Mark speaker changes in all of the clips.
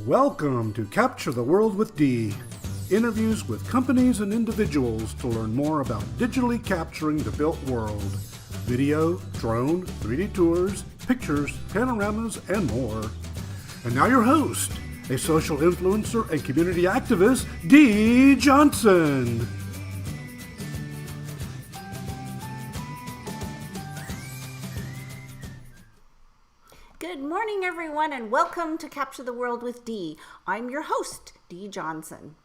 Speaker 1: Welcome to Capture the World with D. Interviews with companies and individuals to learn more about digitally capturing the built world. Video, drone, 3D tours, pictures, panoramas, and more. And now your host, a social influencer and community activist, D. Johnson.
Speaker 2: Good morning, everyone, and welcome to Capture the World with Dee. I'm your host, Dee Johnson.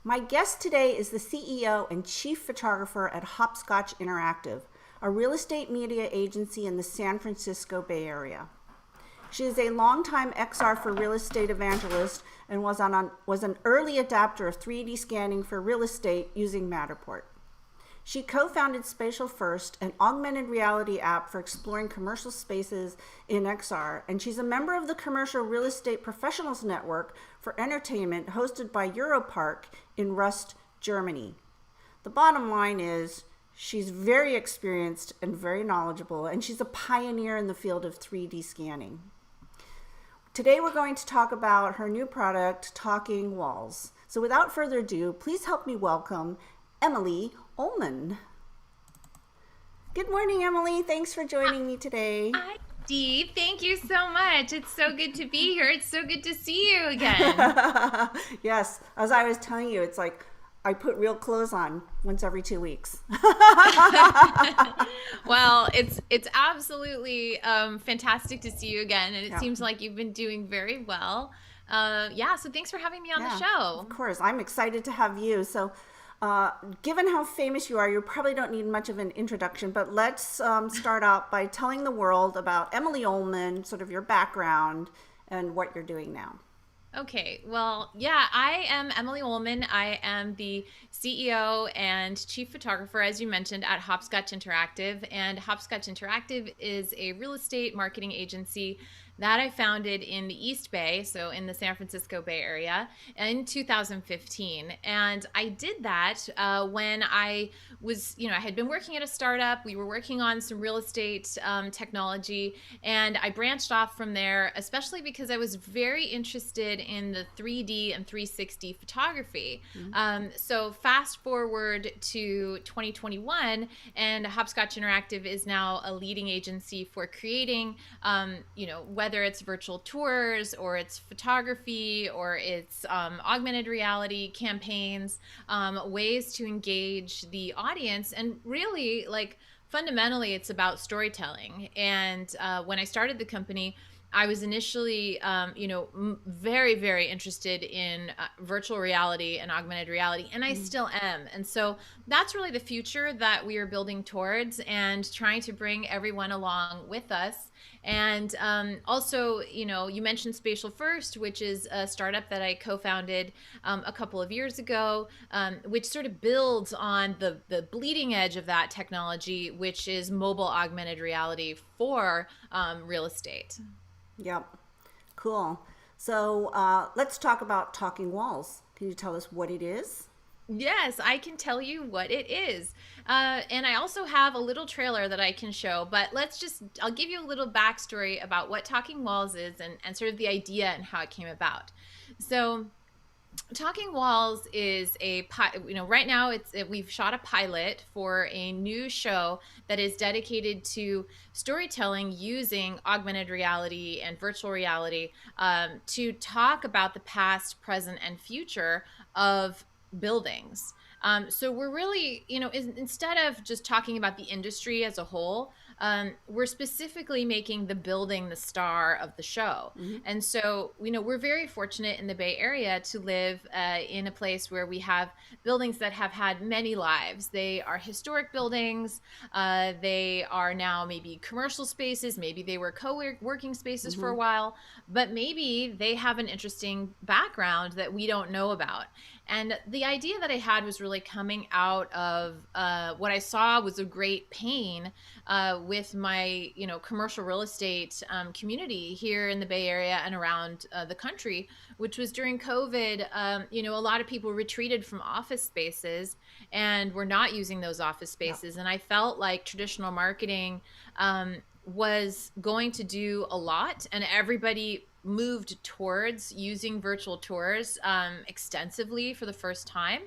Speaker 2: My guest today is the CEO and Chief Photographer at Hopscotch Interactive, a real estate media agency in the San Francisco Bay Area. She is a longtime XR for real estate evangelist and was an early adapter of 3D scanning for real estate using Matterport. She co-founded SpatialFirst, an augmented reality app for exploring commercial spaces in XR, and she's a member of the Commercial Real Estate Professionals Network for Entertainment hosted by Europark in Rust, Germany. The bottom line is she's very experienced and very knowledgeable, and she's a pioneer in the field of 3D scanning. Today we're going to talk about her new product, Talking Walls. So without further ado, please help me welcome Emily Ullman. Good morning, Emily. Thanks for joining me today.
Speaker 3: Hi, Dee. Thank you so much. It's so good to be here. It's so good to see you again.
Speaker 2: Yes, as I was telling you, it's like I put real clothes on once every 2 weeks.
Speaker 3: Well, it's absolutely fantastic to see you again, and it seems like you've been doing very well. So thanks for having me on the show.
Speaker 2: Of course, I'm excited to have you. So given how famous you are, you probably don't need much of an introduction, but let's start out by telling the world about Emily Ullman, sort of your background and what you're doing now.
Speaker 3: Okay, well, yeah, I am Emily Ullman. I am the CEO and Chief Photographer, as you mentioned, at Hopscotch Interactive. And Hopscotch Interactive is a real estate marketing agency that I founded in the East Bay, so in the San Francisco Bay Area, in 2015. And I did that when I was, I had been working at a startup. We were working on some real estate technology, and I branched off from there, especially because I was very interested in the 3D and 360 photography. Mm-hmm. So fast forward to 2021, and Hopscotch Interactive is now a leading agency for creating, whether it's virtual tours or it's photography or it's augmented reality campaigns, ways to engage the audience. And really, fundamentally, it's about storytelling. And when I started the company, I was initially, very, very interested in virtual reality and augmented reality, and I still am. And so that's really the future that we are building towards and trying to bring everyone along with us. And also, you mentioned SpatialFirst, which is a startup that I co-founded a couple of years ago, which sort of builds on the bleeding edge of that technology, which is mobile augmented reality for real estate.
Speaker 2: Yep. Cool. So let's talk about Talking Walls. Can you tell us what it is?
Speaker 3: Yes, I can tell you what it is. And I also have a little trailer that I can show, but I'll give you a little backstory about what Talking Walls is and sort of the idea and how it came about. So Talking Walls is right now we've shot a pilot for a new show that is dedicated to storytelling using augmented reality and virtual reality to talk about the past, present, and future of buildings. So we're really, instead of just talking about the industry as a whole, we're specifically making the building the star of the show. Mm-hmm. And so, we're very fortunate in the Bay Area to live in a place where we have buildings that have had many lives. They are historic buildings. They are now maybe commercial spaces. Maybe they were co-working spaces for a while, but maybe they have an interesting background that we don't know about. And the idea that I had was really coming out of what I saw was a great pain with my, commercial real estate community here in the Bay Area and around the country, which was during COVID. A lot of people retreated from office spaces and were not using those office spaces. Yeah. And I felt like traditional marketing was going to do a lot, and everybody moved towards using virtual tours extensively for the first time.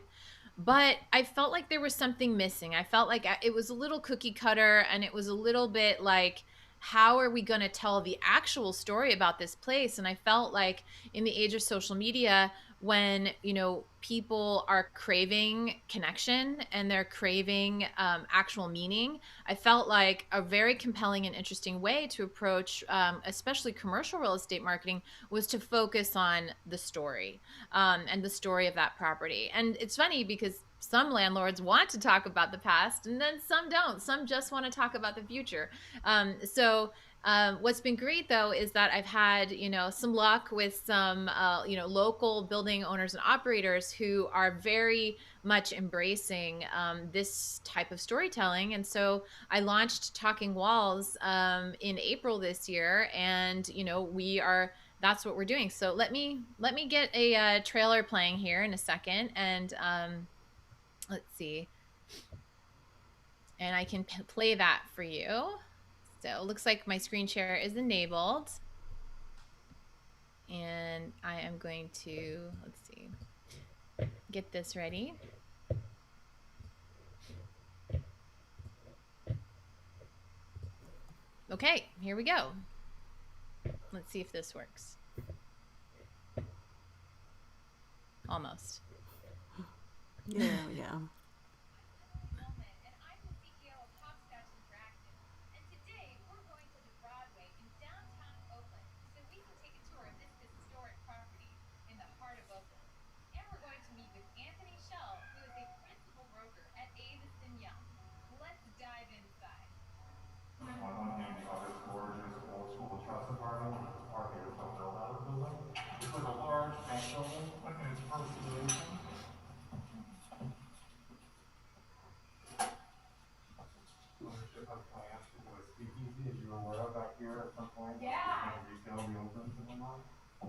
Speaker 3: But I felt like there was something missing. I felt like it was a little cookie cutter, and it was a little bit like, how are we going to tell the actual story about this place? And I felt like in the age of social media, when people are craving connection and they're craving actual meaning, I felt like a very compelling and interesting way to approach especially commercial real estate marketing was to focus on the story, and the story of that property. And it's funny because some landlords want to talk about the past, and then some don't. Some just want to talk about the future. What's been great though is that I've had some luck with some local building owners and operators who are very much embracing this type of storytelling. And so I launched Talking Walls in April this year, and that's what we're doing. So let me get a trailer playing here in a second, and let's see, and I can play that for you. So it looks like my screen share is enabled, and I am going to, let's see, get this ready. Okay, here we go. Let's see if this works. Almost.
Speaker 2: Yeah.
Speaker 3: And I'm the CEO of Hopscotch Interactive. And today we're going to the Broadway in downtown Oakland so we can take a tour of this historic property in the heart of Oakland. And we're going to meet with Anthony Schell, who is a principal broker at Avis & Young. Let's dive inside.
Speaker 4: On one hand, you have this gorgeous old school trust apartment, which was part of the original build out of the building. This was a large bank building, like in its first iteration. Ownership has plans to do a speakeasy, as you were aware of back here at some point.
Speaker 3: Yeah.
Speaker 4: And retail reopens and whatnot. So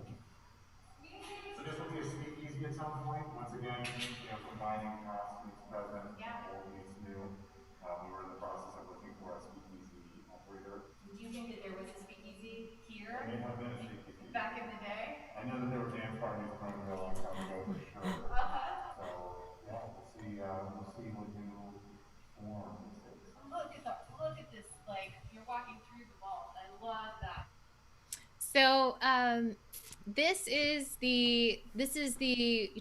Speaker 4: this will be a speakeasy at some point. Once again, combining past meets present, old meets new. We were in the process of looking for a speakeasy operator.
Speaker 3: Do you think that there was a speakeasy here?
Speaker 4: There may have been a speakeasy.
Speaker 3: Back in the day?
Speaker 4: I know that there were dance parties running a long time ago for sure. So yeah, we'll see what new form this takes.
Speaker 3: Look at this, like you're walking through the walls. I love that. So this is the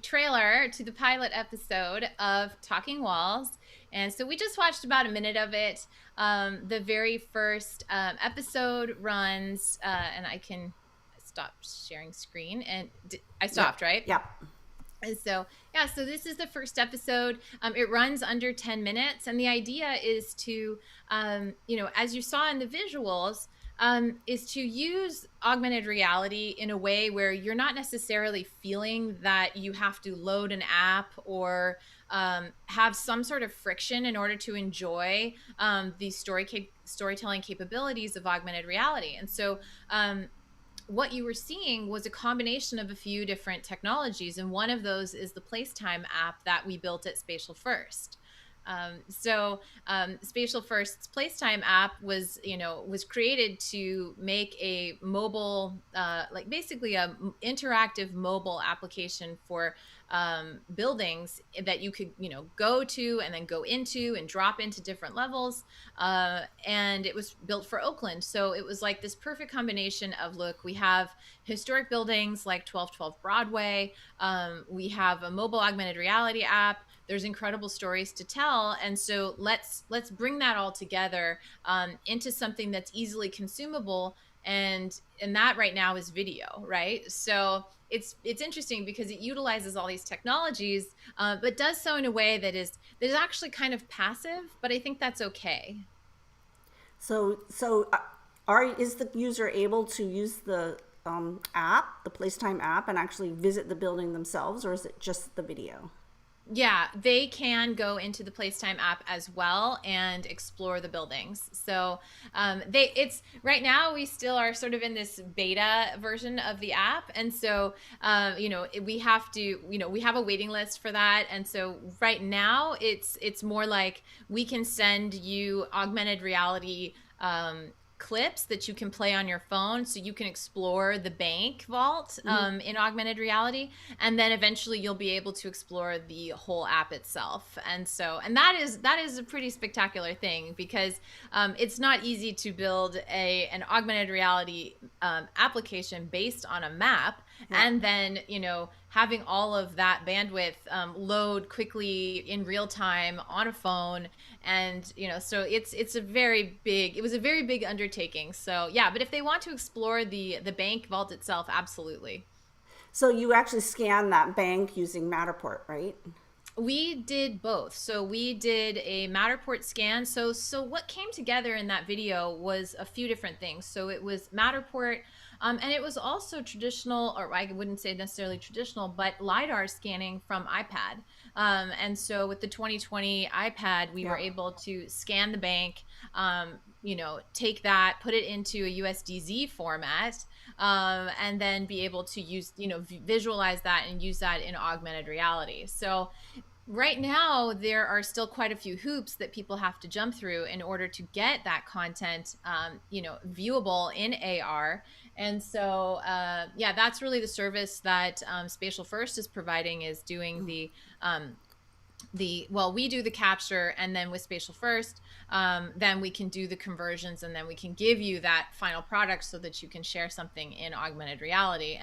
Speaker 3: trailer to the pilot episode of Talking Walls. And so we just watched about a minute of it. The very first episode runs, and I can stop sharing screen, and I stopped, right?
Speaker 2: Yeah.
Speaker 3: And so, so this is the first episode. It runs under 10 minutes. And the idea is to, as you saw in the visuals, is to use augmented reality in a way where you're not necessarily feeling that you have to load an app or have some sort of friction in order to enjoy the storytelling capabilities of augmented reality. And so what you were seeing was a combination of a few different technologies, and one of those is the Placetime app that we built at SpatialFirst. SpatialFirst's Placetime app was created to make a mobile, basically a interactive mobile application for buildings that you could, go to and then go into and drop into different levels. And it was built for Oakland. So it was like this perfect combination of, look, we have historic buildings like 1212 Broadway. We have a mobile augmented reality app. There's incredible stories to tell. And so let's bring that all together into something that's easily consumable. And that right now is video, right? So it's interesting because it utilizes all these technologies, but does so in a way that is actually kind of passive, but I think that's okay.
Speaker 2: So is the user able to use the app, the Placetime app, and actually visit the building themselves, or is it just the video?
Speaker 3: Yeah, they can go into the Placetime app as well and explore the buildings. So it's right now we still are sort of in this beta version of the app, and so we have to we have a waiting list for that. And so right now it's more like we can send you augmented reality clips that you can play on your phone, so you can explore the bank vault in augmented reality, and then eventually you'll be able to explore the whole app itself. And that is a pretty spectacular thing, because it's not easy to build an augmented reality application based on a map, and then having all of that bandwidth load quickly in real time on a phone. And so it was a very big undertaking. So yeah, but if they want to explore the bank vault itself, absolutely.
Speaker 2: So you actually scan that bank using Matterport, right?
Speaker 3: We did both. So we did a Matterport scan. So what came together in that video was a few different things. So it was Matterport, and it was also traditional, or I wouldn't say necessarily traditional, but LiDAR scanning from iPad. And so with the 2020 iPad, we were able to scan the bank, take that, put it into a USDZ format, and then be able to use, visualize that and use that in augmented reality. So right now, there are still quite a few hoops that people have to jump through in order to get that content, viewable in AR. And so, that's really the service that SpatialFirst is providing, is doing we do the capture, and then with SpatialFirst, then we can do the conversions, and then we can give you that final product so that you can share something in augmented reality.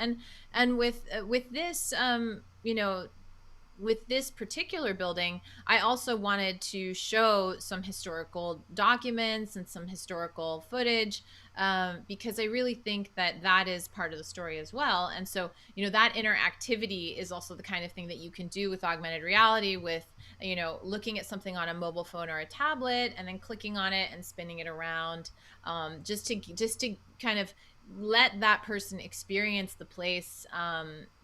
Speaker 3: And with this, with this particular building, I also wanted to show some historical documents and some historical footage, because I really think that is part of the story as well. And so, that interactivity is also the kind of thing that you can do with augmented reality, with, looking at something on a mobile phone or a tablet, and then clicking on it and spinning it around, just to kind of let that person experience the place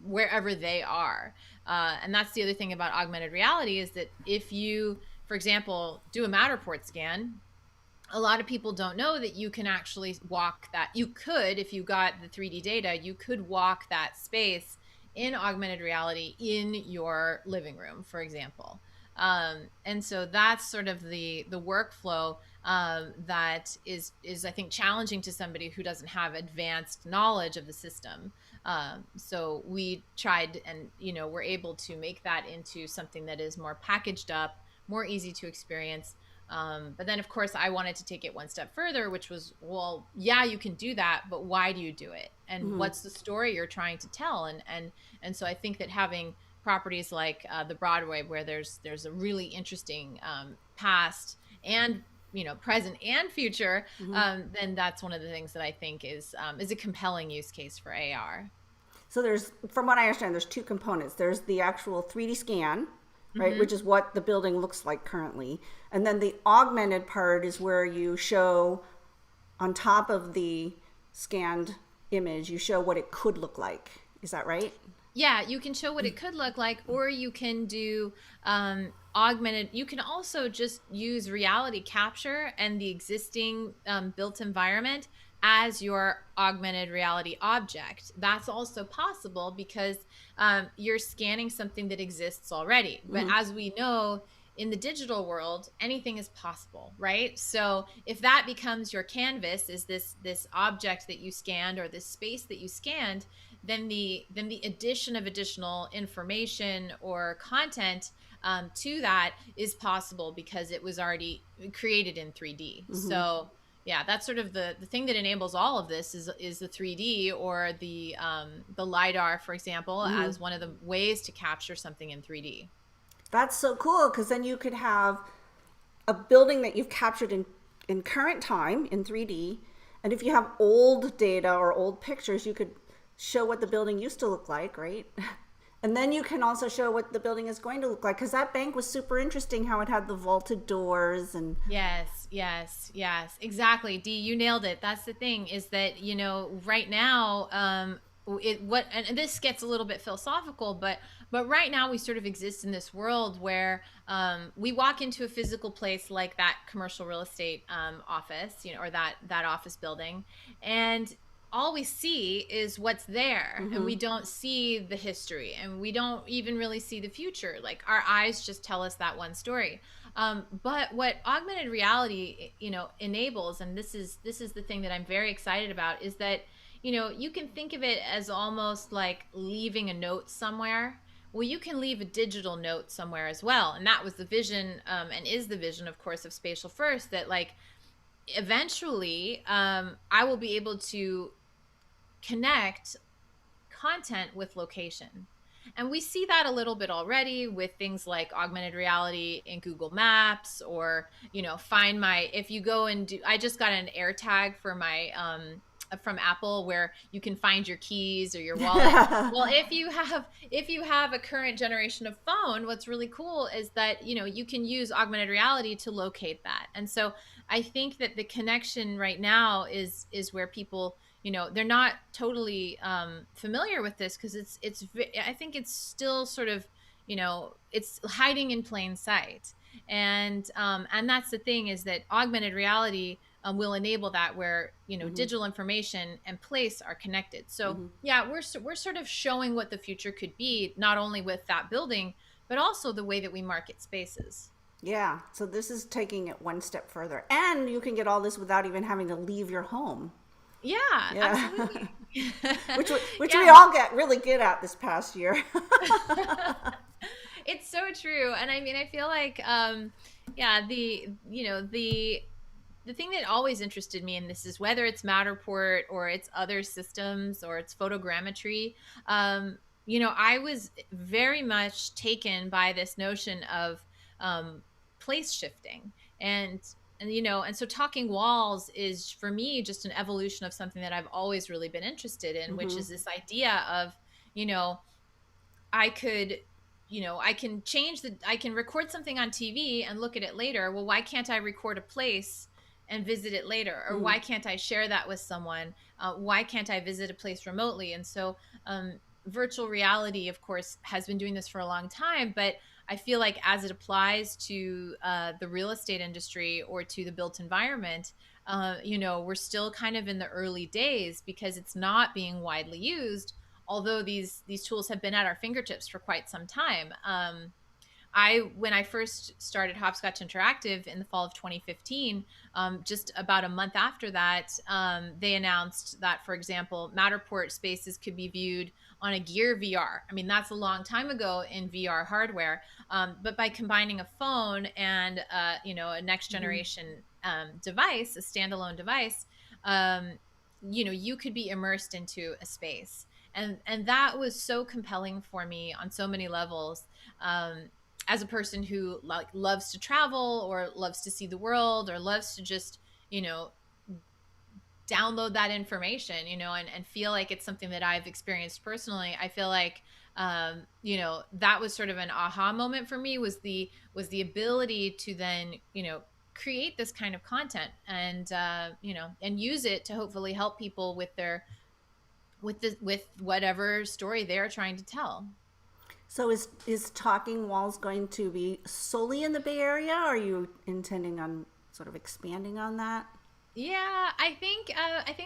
Speaker 3: wherever they are. And that's the other thing about augmented reality, is that if you, for example, do a Matterport scan, a lot of people don't know that you can actually walk that. You could, if you got the 3D data, you could walk that space in augmented reality in your living room, for example. And so that's sort of the workflow that is I think challenging to somebody who doesn't have advanced knowledge of the system. So we tried, and we're able to make that into something that is more packaged up, more easy to experience. But then, of course, I wanted to take it one step further, which was, well, yeah, you can do that, but why do you do it? And what's the story you're trying to tell? And so I think that having properties like the Broadway, where there's a really interesting past and present and future, then that's one of the things that I think is a compelling use case for AR.
Speaker 2: So from what I understand, there's two components. There's the actual 3D scan, right, which is what the building looks like currently. And then the augmented part is where you show, on top of the scanned image, you show what it could look like. Is that right?
Speaker 3: Yeah, you can show what it could look like, or you can do augmented. You can also just use reality capture and the existing built environment as your augmented reality object. That's also possible, because you're scanning something that exists already. But as we know, in the digital world, anything is possible, right? So if that becomes your canvas, is this object that you scanned, or this space that you scanned, then the addition of additional information or content to that is possible, because it was already created in 3D. So yeah, that's sort of the thing that enables all of this is the 3D, or the LiDAR, for example, as one of the ways to capture something in 3D.
Speaker 2: That's so cool, because then you could have a building that you've captured in current time in 3D, and if you have old data or old pictures, you could show what the building used to look like, right? And then you can also show what the building is going to look like, because that bank was super interesting, how it had the vaulted doors. And
Speaker 3: yes, exactly. Dee, you nailed it. That's the thing, is that right now, and this gets a little bit philosophical, but right now we sort of exist in this world where we walk into a physical place like that commercial real estate office, or that office building, and all we see is what's there, and we don't see the history, and we don't even really see the future. Like, our eyes just tell us that one story. But what augmented reality, enables, and this is the thing that I'm very excited about, is that, you can think of it as almost like leaving a note somewhere. Well, you can leave a digital note somewhere as well. And that was the vision, and is the vision, of course, of SpatialFirst, that like eventually I will be able to connect content with location. And we see that a little bit already with things like augmented reality in Google Maps, or, find my, if you go and do, I just got an AirTag for my, from Apple, where you can find your keys or your wallet. Well, if you have a current generation of phone, what's really cool is that, you can use augmented reality to locate that. And so I think that the connection right now is where people, they're not totally familiar with this, because I think it's still sort of, it's hiding in plain sight. And that's the thing, is that augmented reality will enable that, where, digital information and place are connected. So yeah, we're sort of showing what the future could be, not only with that building, but also the way that we market spaces.
Speaker 2: Yeah, so this is taking it one step further. And you can get all this without even having to leave your home.
Speaker 3: Yeah,
Speaker 2: Yeah.
Speaker 3: absolutely.
Speaker 2: Which
Speaker 3: Yeah.
Speaker 2: we all get really good at this past year.
Speaker 3: It's so true. And I mean, I feel like, yeah, the thing that always interested me in this is, whether it's Matterport or it's other systems or it's photogrammetry, I was very much taken by this notion of place shifting. And so talking walls is, for me, just an evolution of something that I've always really been interested in, which is this idea of, you know, I could, I can record something on TV and look at it later. Well, why can't I record a place and visit it later? Or why can't I share that with someone? Why can't I visit a place remotely? And so virtual reality, of course, has been doing this for a long time, but I feel like as it applies to the real estate industry or to the built environment, we're still kind of in the early days, because it's not being widely used, although these tools have been at our fingertips for quite some time. When I first started Hopscotch Interactive in the fall of 2015, just about a month after that, they announced that, for example, Matterport spaces could be viewed on a Gear VR. I mean, that's a long time ago in VR hardware, but by combining a phone and a next generation device, a standalone device, you could be immersed into a space. And that was so compelling for me on so many levels. As a person who loves to travel, or loves to see the world, or loves to just, download that information, and feel like it's something that I've experienced personally. I feel like, that was sort of an aha moment for me, was the ability to then, create this kind of content and, and use it to hopefully help people with with whatever story they're trying to tell.
Speaker 2: So is Talking Walls going to be solely in the Bay Area? Or are you intending on sort of expanding on that?
Speaker 3: Yeah, I think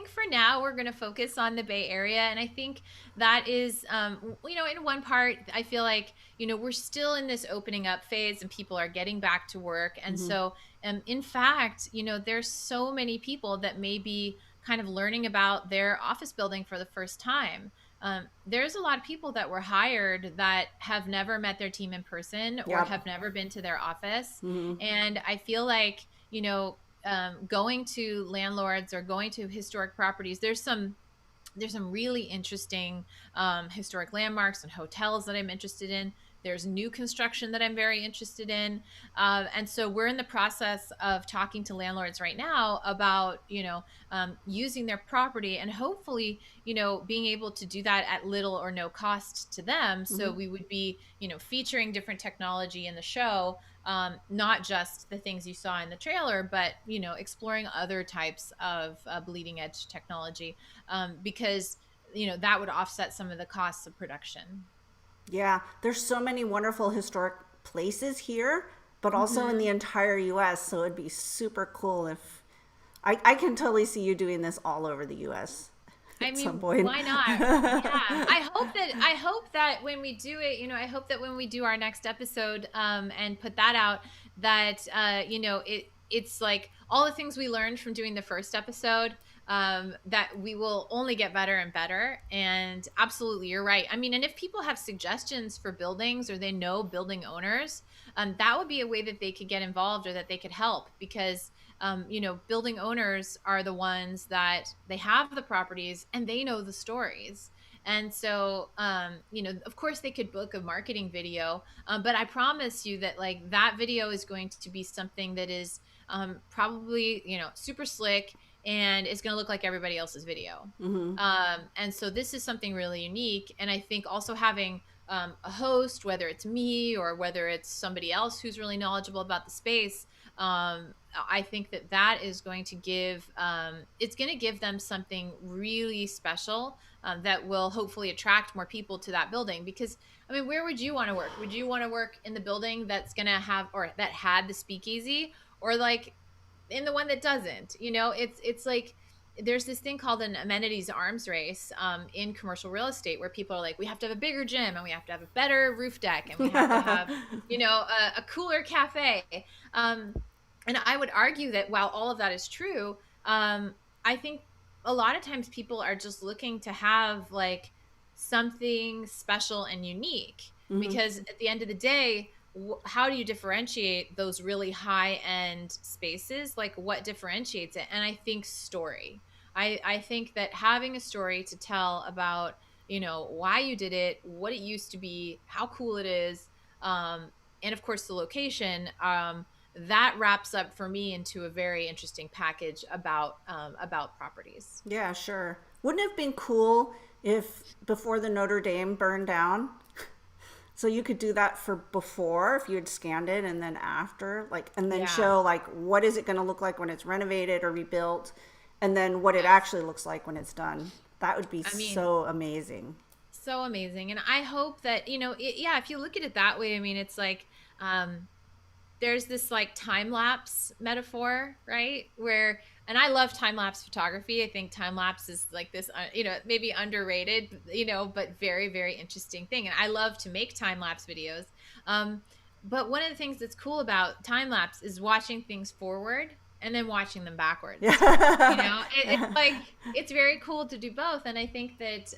Speaker 3: for now we're going to focus on the Bay Area, and I think that is, in one part, I feel like, we're still in this opening up phase, and people are getting back to work, and so, in fact, there's so many people that may be kind of learning about their office building for the first time. There's a lot of people that were hired that have never met their team in person, or
Speaker 2: Yep.
Speaker 3: have never been to their office, and I feel like, going to landlords or going to historic properties, there's some really interesting historic landmarks and hotels that I'm interested in. There's new construction that I'm very interested in. And so we're in the process of talking to landlords right now about, using their property, and hopefully, being able to do that at little or no cost to them. So we would be, featuring different technology in the show, not just the things you saw in the trailer, but, exploring other types of bleeding edge technology, because, that would offset some of the costs of production.
Speaker 2: Yeah, there's so many wonderful historic places here, but also in the entire US. So it'd be super cool if I can totally see you doing this all over the US at some point.
Speaker 3: Why not? Yeah. I hope that when we do it, I hope that when we do our next episode, and put that out, that it's like all the things we learned from doing the first episode, that we will only get better and better. And absolutely, you're right. I mean, and if people have suggestions for buildings, or they know building owners, that would be a way that they could get involved, or that they could help, because building owners are the ones that they have the properties and they know the stories. And so, of course they could book a marketing video, but I promise you that like that video is going to be something that is probably, super slick, and it's going to look like everybody else's video. And so this is something really unique. And I think also having a host, whether it's me or whether it's somebody else who's really knowledgeable about the space, I think that is going to give it's going to give them something really special, that will hopefully attract more people to that building. Because I mean, where would you want to work? Would you want to work in the building that's going to have, or that had the speakeasy, or like in the one that doesn't? It's like there's this thing called an amenities arms race in commercial real estate, where people are like, we have to have a bigger gym, and we have to have a better roof deck, and we have to have a cooler cafe. And I would argue that while all of that is true, I think a lot of times people are just looking to have like something special and unique, because at the end of the day, how do you differentiate those really high end spaces? Like, what differentiates it? And I think story. I think that having a story to tell about, why you did it, what it used to be, how cool it is, and of course the location, that wraps up for me into a very interesting package about properties.
Speaker 2: Yeah, sure. Wouldn't it have been cool if before the Notre Dame burned down, so you could do that for before, if you had scanned it, and then after, like, and then show like what is it going to look like when it's renovated or rebuilt, and then what it actually looks like when it's done. That would be so amazing.
Speaker 3: So amazing. And I hope that, if you look at it that way, I mean, it's like, there's this like time lapse metaphor, right? And I love time lapse photography. I think time lapse is like this, maybe underrated, but very, very interesting thing. And I love to make time lapse videos. But one of the things that's cool about time lapse is watching things forward and then watching them backwards. It's like, it's very cool to do both. And I think that,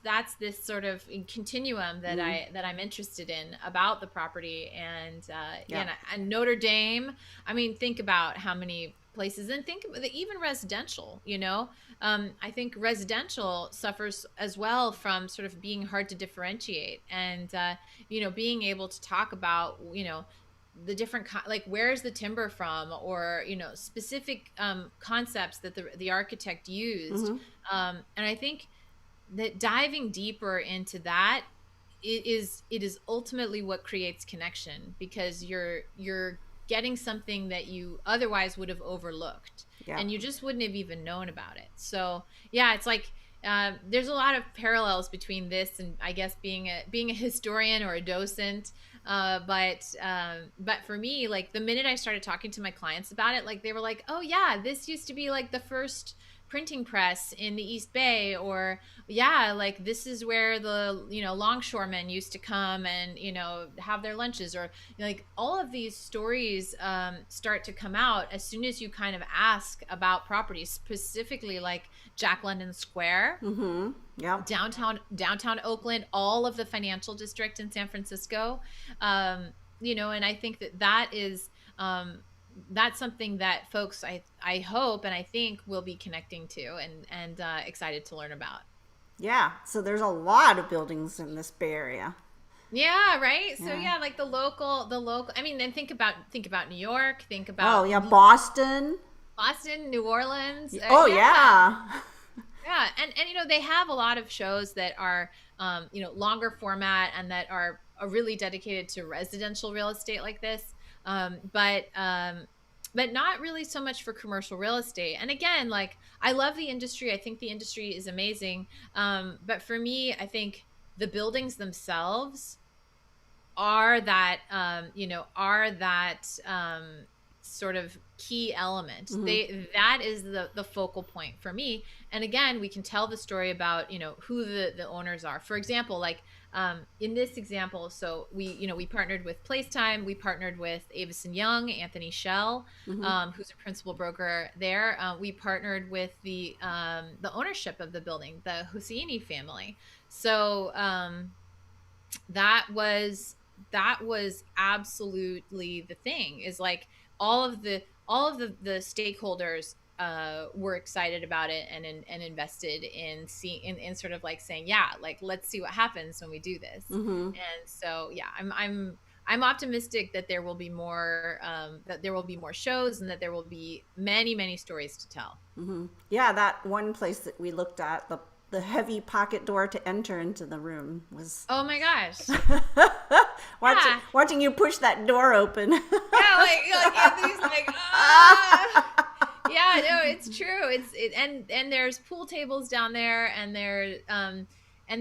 Speaker 3: that's this sort of continuum that I'm interested in about the property. And Notre Dame, I mean, think about how many places, and think about even residential, I think residential suffers as well from sort of being hard to differentiate, and, being able to talk about, the different like where's the timber from, or specific concepts that the architect used. And I think that diving deeper into that, it is ultimately what creates connection, because you're getting something that you otherwise would have overlooked, and you just wouldn't have even known about it. So it's like there's a lot of parallels between this and, I guess, being a historian or a docent. But for me, like the minute I started talking to my clients about it, like they were like, oh yeah, this used to be like the first printing press in the East Bay, or like this is where the longshoremen used to come and have their lunches, or like all of these stories start to come out as soon as you kind of ask about properties, specifically like Jack London Square, downtown Oakland, all of the financial district in San Francisco, and I think that is that's something that folks, I hope and I think will be connecting to and excited to learn about.
Speaker 2: Yeah, so there's a lot of buildings in this Bay Area.
Speaker 3: Yeah, right. So like the local. I mean, then think about New York. Think about
Speaker 2: Boston,
Speaker 3: New Orleans.
Speaker 2: Yeah,
Speaker 3: and they have a lot of shows that are longer format and that are really dedicated to residential real estate like this. But not really so much for commercial real estate. And again, like I love the industry. I think the industry is amazing. But for me, I think the buildings themselves are that sort of key element. That is the focal point for me. And again, we can tell the story about, who the owners are. For example, like in this example, so we partnered with Placetime, we partnered with Avis and Young, Anthony Schell, who's a principal broker there. We partnered with the ownership of the building, the Husseini family. So that was absolutely the thing, is like all of the stakeholders were excited about it and invested in seeing in sort of like saying, yeah, like let's see what happens when we do this. And so yeah, I'm optimistic that there will be more shows, and that there will be many stories to tell.
Speaker 2: Yeah, that one place that we looked at, the heavy pocket door to enter into the room was.
Speaker 3: Oh my gosh!
Speaker 2: Watching you push that door open.
Speaker 3: Yeah, like Anthony's like, ah. Yeah, no, it's true. And there's pool tables down there, and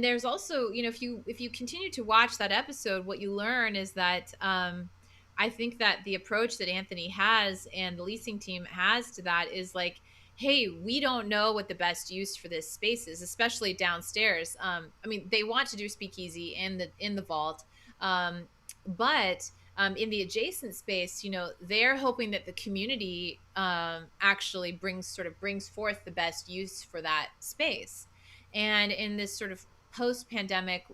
Speaker 3: there's also, if you continue to watch that episode, what you learn is that I think that the approach that Anthony has and the leasing team has to that is like, hey, we don't know what the best use for this space is, especially downstairs. I mean, they want to do speakeasy in the vault, but in the adjacent space, they're hoping that the community actually brings forth the best use for that space. And in this sort of post-pandemic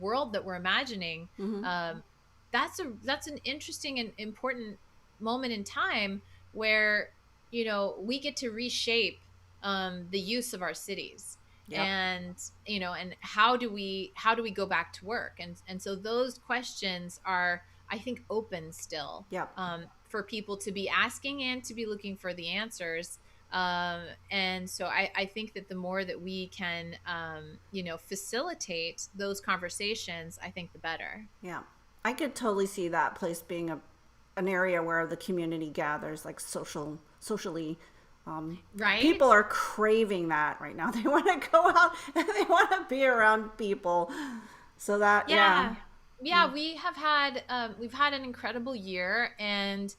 Speaker 3: world that we're imagining, that's an interesting and important moment in time where we get to reshape the use of our cities. Yep. And how do we go back to work, and so those questions are, I think, open still.
Speaker 2: Yep.
Speaker 3: For people to be asking and to be looking for the answers. And so I think that the more that we can facilitate those conversations, I think the better.
Speaker 2: Yeah, I could totally see that place being an area where the community gathers, like socially.
Speaker 3: Right.
Speaker 2: People are craving that right now. They want to go out and they want to be around people. So that, yeah.
Speaker 3: We've had an incredible year, and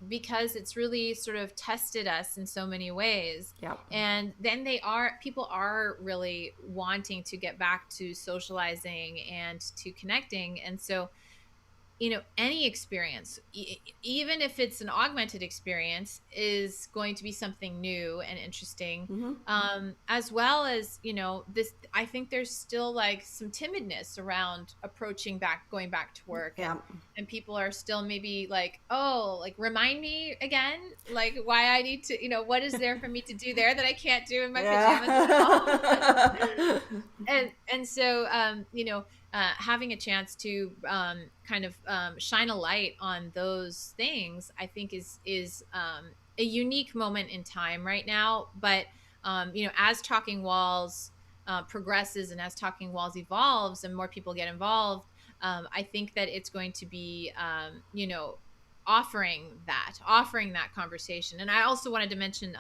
Speaker 3: because it's really sort of tested us in so many ways.
Speaker 2: Yep.
Speaker 3: And then people are really wanting to get back to socializing and to connecting. And so, any experience, even if it's an augmented experience, is going to be something new and interesting. As well as, this, I think there's still like some timidness around going back to work.
Speaker 2: Yeah.
Speaker 3: And people are still maybe like, oh, like remind me again, like why I need to, what is there for me to do there that I can't do in my pajamas? And so, having a chance to kind of shine a light on those things, I think is a unique moment in time right now. But as Talking Walls progresses, and as Talking Walls evolves and more people get involved, I think that it's going to be offering that conversation. And I also wanted to mention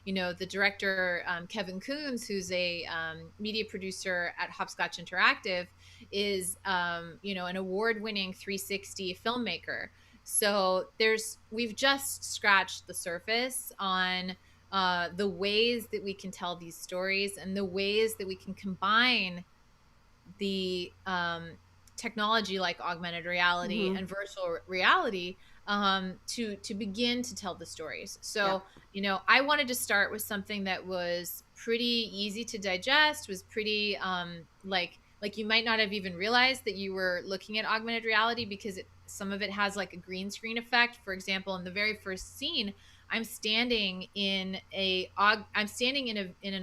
Speaker 3: the director, Kevin Coons, who's a media producer at Hopscotch Interactive, is an award-winning 360 filmmaker. So we've just scratched the surface on the ways that we can tell these stories, and the ways that we can combine the technology like augmented reality and virtual reality to begin to tell the stories. So, I wanted to start with something that was pretty easy to digest, was pretty like you might not have even realized that you were looking at augmented reality, because some of it has like a green screen effect. For example, in the very first scene, I'm standing in an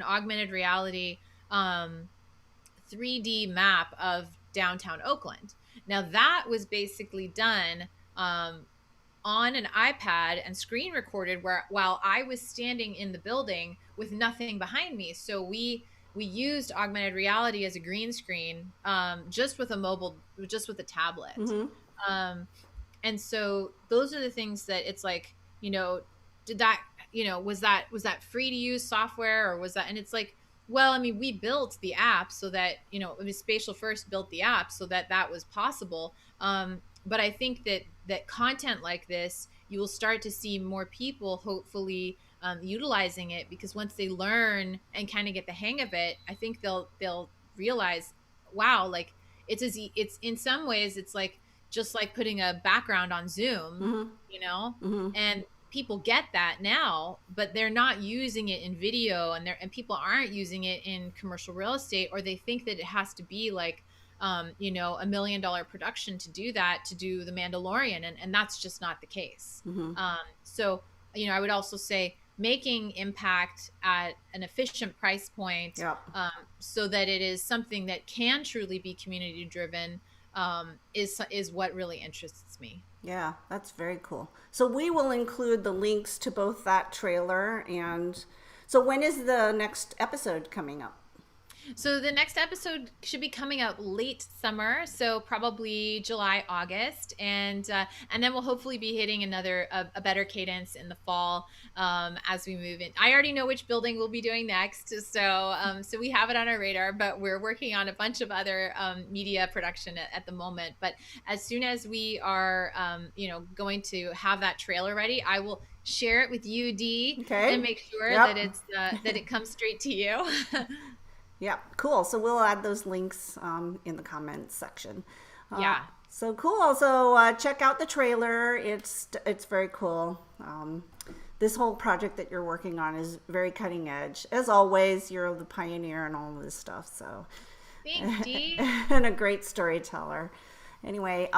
Speaker 3: augmented reality 3D map of downtown Oakland. Now that was basically done on an iPad and screen recorded while I was standing in the building with nothing behind me. So we used augmented reality as a green screen, just with a tablet. And so those are the things that it's like, did that, was that free to use software, or was that, and it's like, well, I mean, we built the app so that, SpatialFirst built the app so that was possible. But I think that content like this you will start to see more people hopefully utilizing it, because once they learn and kind of get the hang of it, I think they'll realize, wow, like it's in some ways it's like just like putting a background on Zoom,
Speaker 2: Mm-hmm.
Speaker 3: you know,
Speaker 2: Mm-hmm.
Speaker 3: and people get that now, but they're not using it in video, and people aren't using it in commercial real estate, or they think that it has to be like you know, $1 million production to do that, to do The Mandalorian, and that's just not the case.
Speaker 2: Mm-hmm.
Speaker 3: So you know, I would also say making impact at an efficient price point,
Speaker 2: Yep.
Speaker 3: so that it is something that can truly be community driven, is what really interests me.
Speaker 2: Yeah, that's very cool. So we will include the links to both that trailer and so when is the next episode coming up?
Speaker 3: So the next episode should be coming out late summer, so probably July, August, and then we'll hopefully be hitting a better cadence in the fall, as we move in. I already know which building we'll be doing next, so we have it on our radar. But we're working on a bunch of other media production at the moment. But as soon as we are, you know, going to have that trailer ready, I will share it with you, Dee,
Speaker 2: Okay.
Speaker 3: and make sure
Speaker 2: Yep.
Speaker 3: that it's that it comes straight to you.
Speaker 2: Yeah, cool. So we'll add those links in the comments section.
Speaker 3: Yeah.
Speaker 2: So cool. So check out the trailer. It's very cool. This whole project that you're working on is very cutting edge. As always, you're the pioneer in all of this stuff. So
Speaker 3: Thanks, Dee.
Speaker 2: and a great storyteller. Anyway,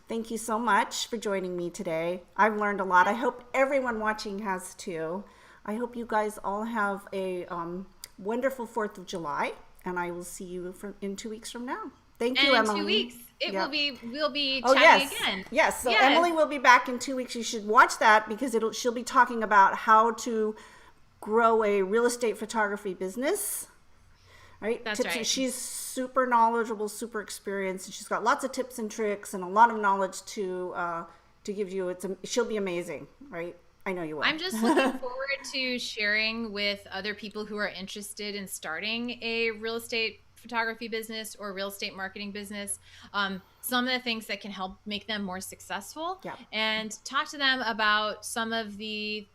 Speaker 2: thank you so much for joining me today. I've learned a lot. I hope everyone watching has too. I hope you guys all have a wonderful 4th of July, and I will see you in 2 weeks from now. Thank you,
Speaker 3: And
Speaker 2: Emily.
Speaker 3: 2 weeks, we'll be
Speaker 2: Oh,
Speaker 3: chatting
Speaker 2: yes.
Speaker 3: again.
Speaker 2: Yes, so
Speaker 3: Yes.
Speaker 2: Emily will be back in 2 weeks. You should watch that because she'll be talking about how to grow a real estate photography business. Right?
Speaker 3: That's right.
Speaker 2: She's super knowledgeable, super experienced, and she's got lots of tips and tricks and a lot of knowledge to give you. She'll be amazing, right? I know you will.
Speaker 3: I'm just looking forward to sharing with other people who are interested in starting a real estate photography business or real estate marketing business, some of the things that can help make them more successful,
Speaker 2: Yeah.
Speaker 3: and talk to them about some of the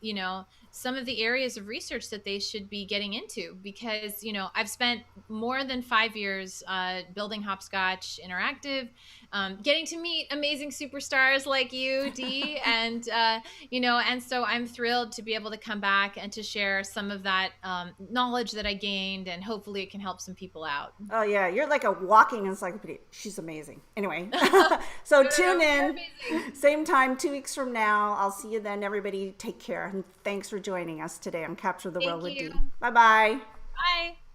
Speaker 3: areas of research that they should be getting into, because, you know, I've spent more than 5 years building Hopscotch Interactive, getting to meet amazing superstars like you, Dee, and you know, and so I'm thrilled to be able to come back and to share some of that knowledge that I gained, and hopefully it can help some people out.
Speaker 2: Oh yeah, you're like a walking encyclopedia. She's amazing. Anyway, so tune in, same time 2 weeks from now. I'll see you then. Everybody take care, and thanks for joining us today on Capture the World with Dee.
Speaker 3: You.
Speaker 2: Bye-bye.
Speaker 3: Bye.